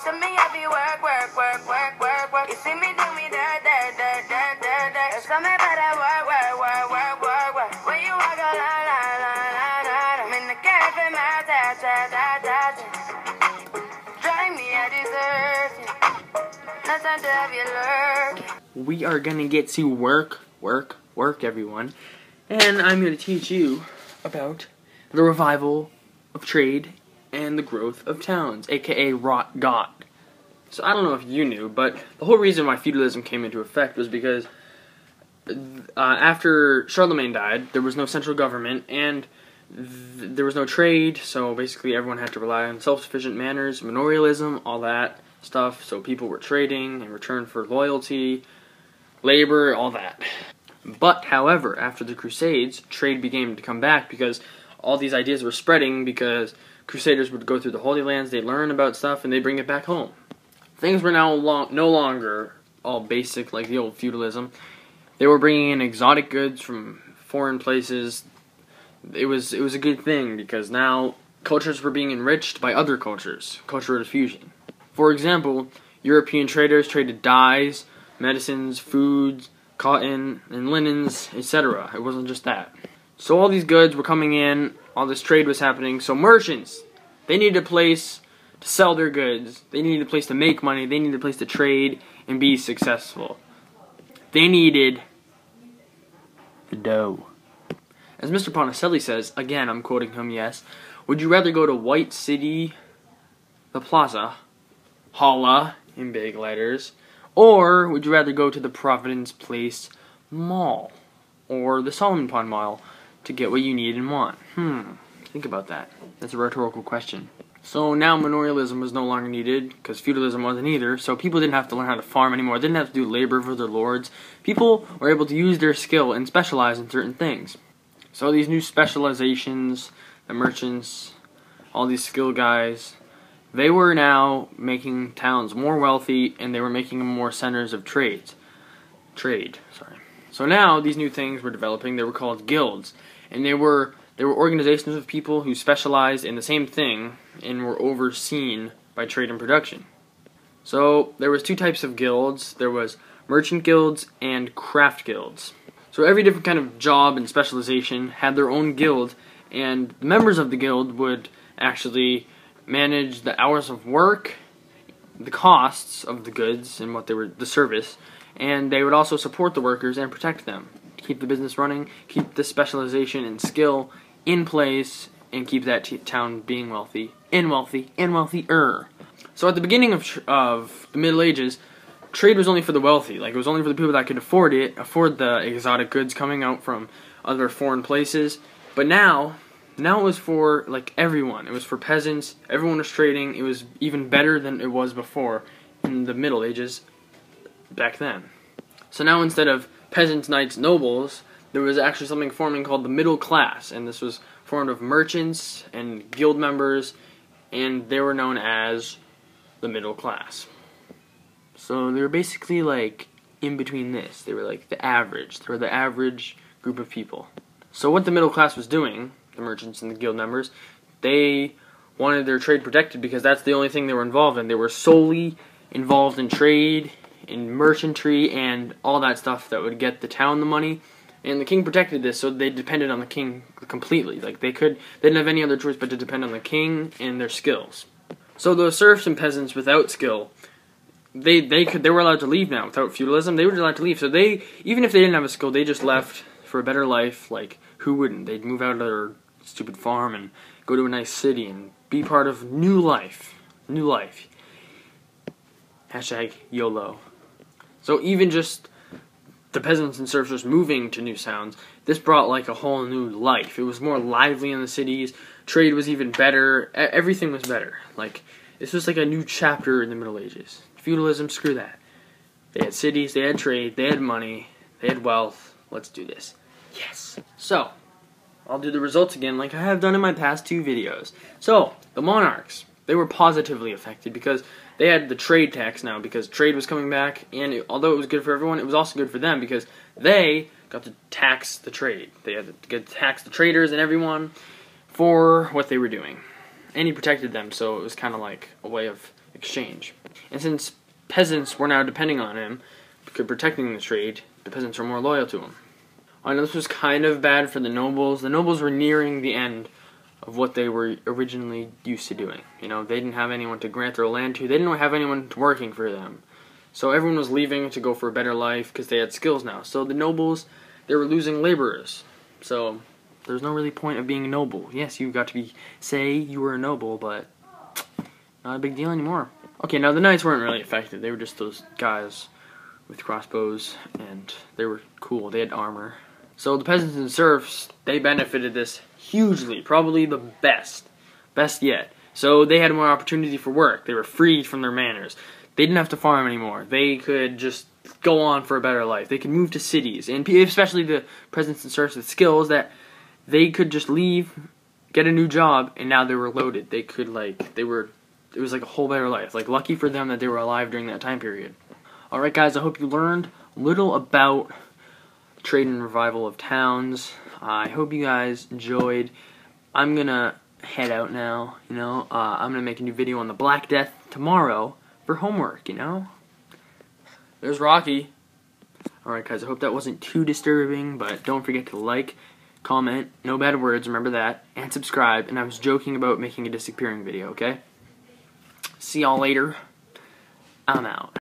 to me, I be work. You see me do me dirt. There's something about that work. When you walk a line, I'm in the cafe, my ta. Drive me a dessert. Not time to have you lurk. We are gonna get to work, everyone. And I'm gonna teach you about the revival of trade and the growth of towns, aka Rot God. So I don't know if you knew, but the whole reason why feudalism came into effect was because after Charlemagne died, there was no central government and there was no trade, so basically everyone had to rely on self-sufficient manners, manorialism, all that stuff, so people were trading in return for loyalty, labor, all that. But, however, after the Crusades, trade began to come back because all these ideas were spreading because Crusaders would go through the Holy Lands, they'd learn about stuff, and they'd bring it back home. Things were now no longer all basic like the old feudalism. They were bringing in exotic goods from foreign places. It was a good thing because now cultures were being enriched by other cultures, cultural diffusion. For example, European traders traded dyes, medicines, foods, cotton, and linens, etc. It wasn't just that. So all these goods were coming in, all this trade was happening, so merchants, they needed a place to sell their goods, they needed a place to make money, they needed a place to trade and be successful. They needed the dough. As Mr. Ponticelli says, again, I'm quoting him, yes, would you rather go to White City, the Plaza, Holla, in big letters, or would you rather go to the Providence Place Mall or the Solomon Pond Mall to get what you need and want? Think about that. That's a rhetorical question. So now manorialism was no longer needed because feudalism wasn't either, so people didn't have to learn how to farm anymore. They didn't have to do labor for their lords. People were able to use their skill and specialize in certain things. So these new specializations, the merchants, all these skill guys, they were now making towns more wealthy, and they were making them more centers of trade. So now these new things were developing. They were called guilds, and they were organizations of people who specialized in the same thing and were overseen by trade and production. So there was two types of guilds. There was merchant guilds and craft guilds. So every different kind of job and specialization had their own guild, and the members of the guild would actually manage the hours of work, the costs of the goods and the service, and they would also support the workers and protect them, keep the business running, keep the specialization and skill in place, and keep that town being wealthy and wealthier. So at the beginning of the Middle Ages, trade was only for the wealthy. Like, it was only for the people that could afford the exotic goods coming out from other foreign places. But now it was for, like, everyone. It was for peasants. Everyone was trading. It was even better than it was before in the Middle Ages back then. So now instead of peasants, knights, nobles, there was actually something forming called the middle class. And this was formed of merchants and guild members, and they were known as the middle class. So they were basically, like, in between this. They were like the average. They were the average group of people. So what the middle class was doing, the merchants and the guild members, they wanted their trade protected because that's the only thing they were involved in. They were solely involved in trade, in merchantry, and all that stuff that would get the town the money. And the king protected this, so they depended on the king completely. Like, they didn't have any other choice but to depend on the king and their skills. So the serfs and peasants without skill, they were allowed to leave now. Without feudalism, they were allowed to leave. So even if they didn't have a skill, they just left for a better life. Like, who wouldn't? They'd move out of their stupid farm and go to a nice city and be part of new life. New life. Hashtag YOLO. So even just the peasants and serfs just moving to new towns, this brought like a whole new life. It was more lively in the cities. Trade was even better. Everything was better. Like, this was like a new chapter in the Middle Ages. Feudalism, screw that. They had cities, they had trade, they had money, they had wealth. Let's do this. Yes. So, I'll do the results again like I have done in my past 2 videos. So, the monarchs, they were positively affected because they had the trade tax now, because trade was coming back, and although it was good for everyone, it was also good for them because they got to tax the trade. They had to tax the traders and everyone for what they were doing. and he protected them, so it was kind of like a way of exchange. And since peasants were now depending on him, protecting the trade, the peasants were more loyal to him. I know this was kind of bad for the nobles. The nobles were nearing the end of what they were originally used to doing. You know, they didn't have anyone to grant their land to. They didn't have anyone working for them. So everyone was leaving to go for a better life because they had skills now. So the nobles, they were losing laborers. So there's no really point of being a noble. Yes, you got to say you were a noble, but not a big deal anymore. Okay, now the knights weren't really affected. They were just those guys with crossbows, and they were cool. They had armor. So the peasants and serfs, they benefited this hugely, probably the best yet. So they had more opportunity for work. They were freed from their manners. They didn't have to farm anymore. They could just go on for a better life. They could move to cities, and especially the peasants and serfs with skills that they could just leave, get a new job, and now they were loaded. They could it was like a whole better life. Like, lucky for them that they were alive during that time period. Alright guys, I hope you learned a little about trade and revival of towns. I hope you guys enjoyed. I'm gonna head out now, you know. I'm gonna make a new video on the Black Death tomorrow for homework, you know. There's Rocky. Alright guys, I hope that wasn't too disturbing, but don't forget to like, comment, no bad words, remember that, and subscribe. And I was joking about making a disappearing video, okay? See y'all later. I'm out.